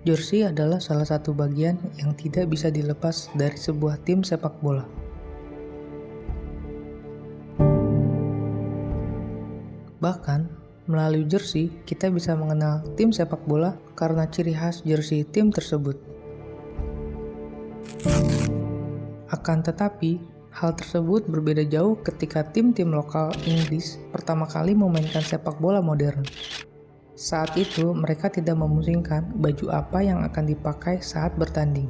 Jersey adalah salah satu bagian yang tidak bisa dilepas dari sebuah tim sepak bola. Bahkan, melalui jersey kita bisa mengenal tim sepak bola karena ciri khas jersey tim tersebut. Akan tetapi, hal tersebut berbeda jauh ketika tim-tim lokal Inggris pertama kali memainkan sepak bola modern. Saat itu, mereka tidak memusingkan baju apa yang akan dipakai saat bertanding.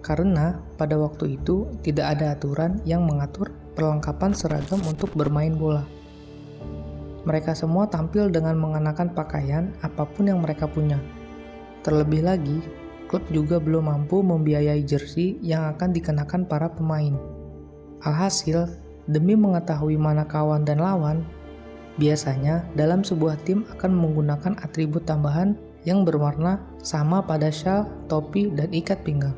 Karena pada waktu itu tidak ada aturan yang mengatur perlengkapan seragam untuk bermain bola. Mereka semua tampil dengan mengenakan pakaian apapun yang mereka punya. Terlebih lagi, klub juga belum mampu membiayai jersey yang akan dikenakan para pemain. Alhasil, demi mengetahui mana kawan dan lawan, biasanya dalam sebuah tim akan menggunakan atribut tambahan yang berwarna sama pada syal, topi, dan ikat pinggang.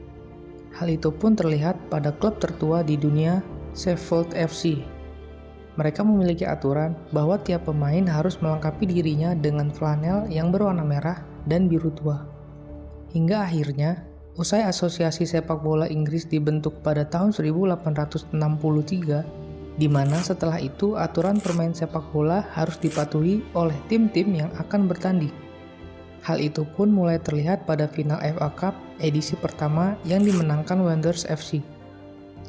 Hal itu pun terlihat pada klub tertua di dunia, Sheffield FC. Mereka memiliki aturan bahwa tiap pemain harus melengkapi dirinya dengan flanel yang berwarna merah dan biru tua. Hingga akhirnya, usai Asosiasi Sepak Bola Inggris dibentuk pada tahun 1863, di mana setelah itu aturan permain sepak bola harus dipatuhi oleh tim-tim yang akan bertanding. Hal itu pun mulai terlihat pada final FA Cup edisi pertama yang dimenangkan Wanderers FC.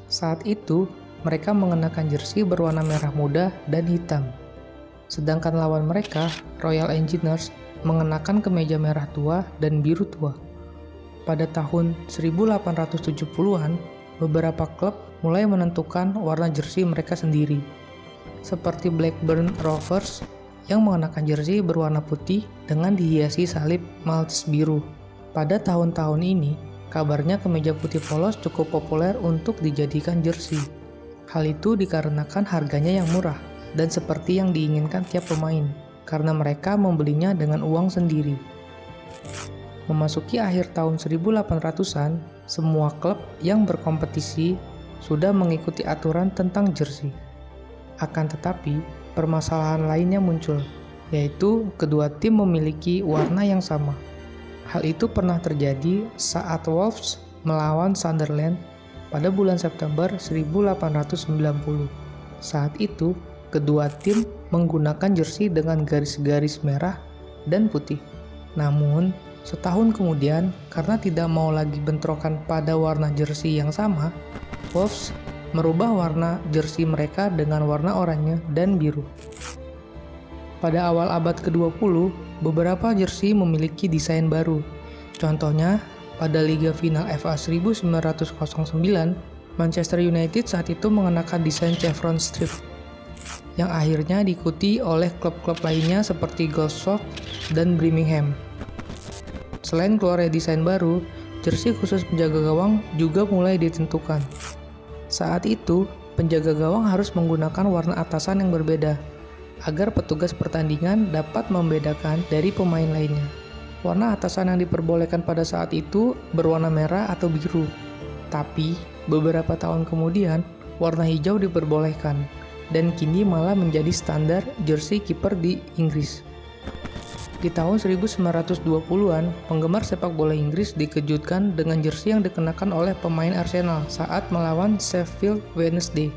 Saat itu, mereka mengenakan jersey berwarna merah muda dan hitam. Sedangkan lawan mereka, Royal Engineers, mengenakan kemeja merah tua dan biru tua. Pada tahun 1870-an, beberapa klub mulai menentukan warna jersey mereka sendiri, seperti Blackburn Rovers yang mengenakan jersey berwarna putih dengan dihiasi salib Maltese biru. Pada tahun-tahun ini, kabarnya kemeja putih polos cukup populer untuk dijadikan jersey. Hal itu dikarenakan harganya yang murah dan seperti yang diinginkan tiap pemain, karena mereka membelinya dengan uang sendiri. Memasuki akhir tahun 1800-an, semua klub yang berkompetisi sudah mengikuti aturan tentang jersey. Akan tetapi, permasalahan lainnya muncul, yaitu kedua tim memiliki warna yang sama. Hal itu pernah terjadi saat Wolves melawan Sunderland pada bulan September 1890. Saat itu, kedua tim menggunakan jersey dengan garis-garis merah dan putih. Namun, setahun kemudian, karena tidak mau lagi bentrokan pada warna jersey yang sama, Wolves merubah warna jersey mereka dengan warna oranye dan biru. Pada awal abad ke-20, beberapa jersey memiliki desain baru. Contohnya, pada Liga Final FA 1909, Manchester United saat itu mengenakan desain chevron strip, yang akhirnya diikuti oleh klub-klub lainnya seperti Goldsoft dan Birmingham. Selain keluarnya desain baru, jersey khusus penjaga gawang juga mulai ditentukan. Saat itu, penjaga gawang harus menggunakan warna atasan yang berbeda, agar petugas pertandingan dapat membedakan dari pemain lainnya. Warna atasan yang diperbolehkan pada saat itu berwarna merah atau biru. Tapi, beberapa tahun kemudian, warna hijau diperbolehkan, dan kini malah menjadi standar jersey kiper di Inggris. Di tahun 1920-an, penggemar sepak bola Inggris dikejutkan dengan jersey yang dikenakan oleh pemain Arsenal saat melawan Sheffield Wednesday.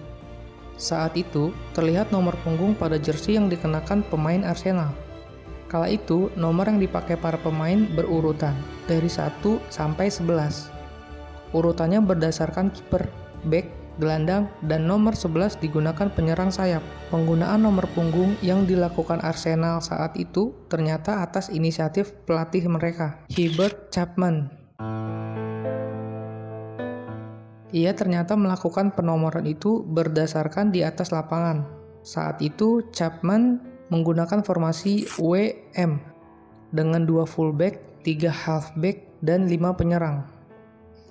Saat itu, terlihat nomor punggung pada jersey yang dikenakan pemain Arsenal. Kala itu, nomor yang dipakai para pemain berurutan, dari 1 sampai 11. Urutannya berdasarkan kiper, bek, gelandang, dan nomor 11 digunakan penyerang sayap. Penggunaan nomor punggung yang dilakukan Arsenal saat itu ternyata atas inisiatif pelatih mereka, Hubert Chapman. Ia ternyata melakukan penomoran itu berdasarkan di atas lapangan. Saat itu, Chapman menggunakan formasi WM dengan 2 fullback, 3 halfback, dan 5 penyerang.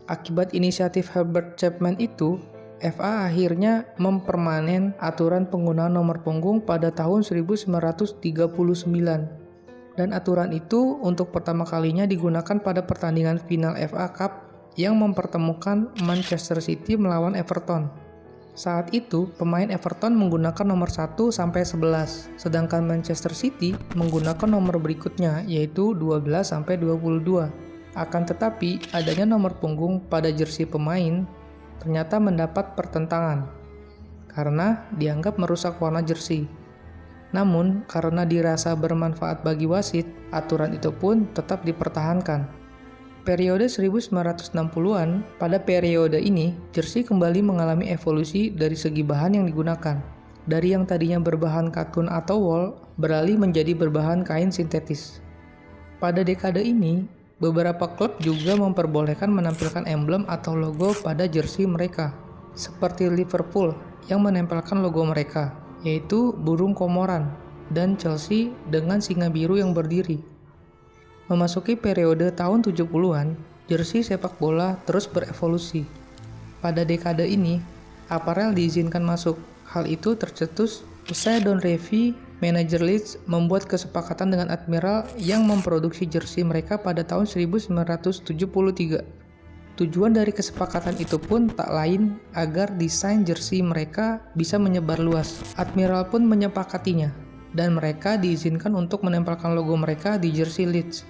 Akibat inisiatif Hubert Chapman itu, FA akhirnya mempermanen aturan penggunaan nomor punggung pada tahun 1939. Dan aturan itu untuk pertama kalinya digunakan pada pertandingan final FA Cup yang mempertemukan Manchester City melawan Everton. Saat itu, pemain Everton menggunakan nomor 1 sampai 11, sedangkan Manchester City menggunakan nomor berikutnya yaitu 12 sampai 22. Akan tetapi, adanya nomor punggung pada jersey pemain ternyata mendapat pertentangan karena dianggap merusak warna jersey. Namun, karena dirasa bermanfaat bagi wasit, aturan itu pun tetap dipertahankan. Periode 1960-an, pada periode ini, jersey kembali mengalami evolusi dari segi bahan yang digunakan. Dari yang tadinya berbahan katun atau wol, beralih menjadi berbahan kain sintetis. Pada dekade ini, beberapa klub juga memperbolehkan menampilkan emblem atau logo pada jersey mereka, seperti Liverpool yang menempelkan logo mereka, yaitu burung komoran, dan Chelsea dengan singa biru yang berdiri. Memasuki periode tahun 70-an, jersey sepak bola terus berevolusi. Pada dekade ini, aparel diizinkan masuk. Hal itu tercetus usai Don Revie, manajer Leeds, membuat kesepakatan dengan Admiral yang memproduksi jersey mereka pada tahun 1973. Tujuan dari kesepakatan itu pun tak lain agar desain jersey mereka bisa menyebar luas. Admiral pun menyepakatinya, dan mereka diizinkan untuk menempelkan logo mereka di jersey Leeds.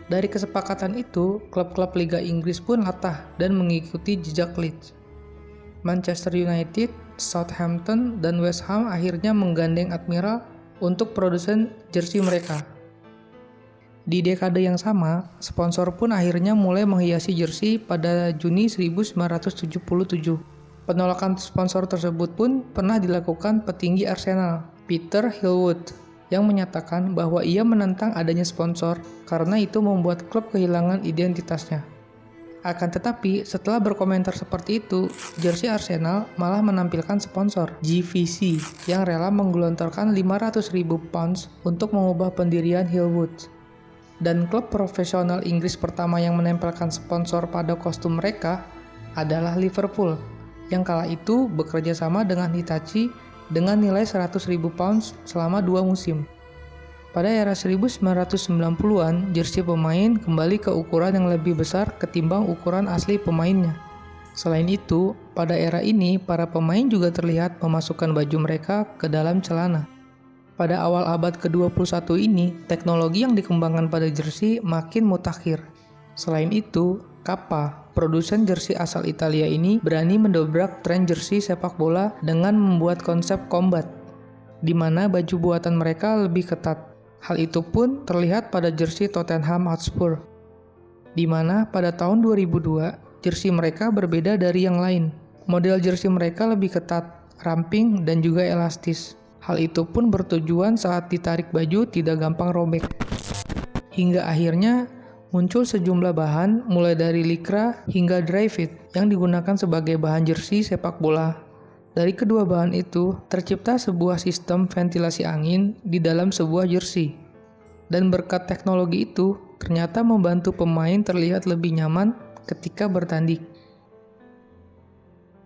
Dari kesepakatan itu, klub-klub Liga Inggris pun latah dan mengikuti jejak Leeds. Manchester United, Southampton, dan West Ham akhirnya menggandeng Admiral untuk produsen jersey mereka. Di dekade yang sama, sponsor pun akhirnya mulai menghiasi jersey pada Juni 1977. Penolakan sponsor tersebut pun pernah dilakukan petinggi Arsenal, Peter Hill-Wood, yang menyatakan bahwa ia menentang adanya sponsor karena itu membuat klub kehilangan identitasnya. Akan tetapi, setelah berkomentar seperti itu, jersey Arsenal malah menampilkan sponsor, GVC, yang rela menggelontorkan £500.000 untuk mengubah pendirian Hill-Wood. Dan klub profesional Inggris pertama yang menempelkan sponsor pada kostum mereka adalah Liverpool, yang kala itu bekerja sama dengan Hitachi dengan nilai £100.000 selama 2 musim. Pada era 1990-an, jersey pemain kembali ke ukuran yang lebih besar ketimbang ukuran asli pemainnya. Selain itu, pada era ini para pemain juga terlihat memasukkan baju mereka ke dalam celana. Pada awal abad ke-21 ini, teknologi yang dikembangkan pada jersey makin mutakhir. Selain itu, Kappa, produsen jersey asal Italia ini berani mendobrak tren jersey sepak bola dengan membuat konsep combat, di mana baju buatan mereka lebih ketat. Hal itu pun terlihat pada jersey Tottenham Hotspur, di mana pada tahun 2002, jersey mereka berbeda dari yang lain. Model jersey mereka lebih ketat, ramping, dan juga elastis. Hal itu pun bertujuan saat ditarik baju tidak gampang robek. Hingga akhirnya muncul sejumlah bahan mulai dari lycra hingga dry fit yang digunakan sebagai bahan jersey sepak bola. Dari kedua bahan itu tercipta sebuah sistem ventilasi angin di dalam sebuah jersey. Dan berkat teknologi itu ternyata membantu pemain terlihat lebih nyaman ketika bertanding.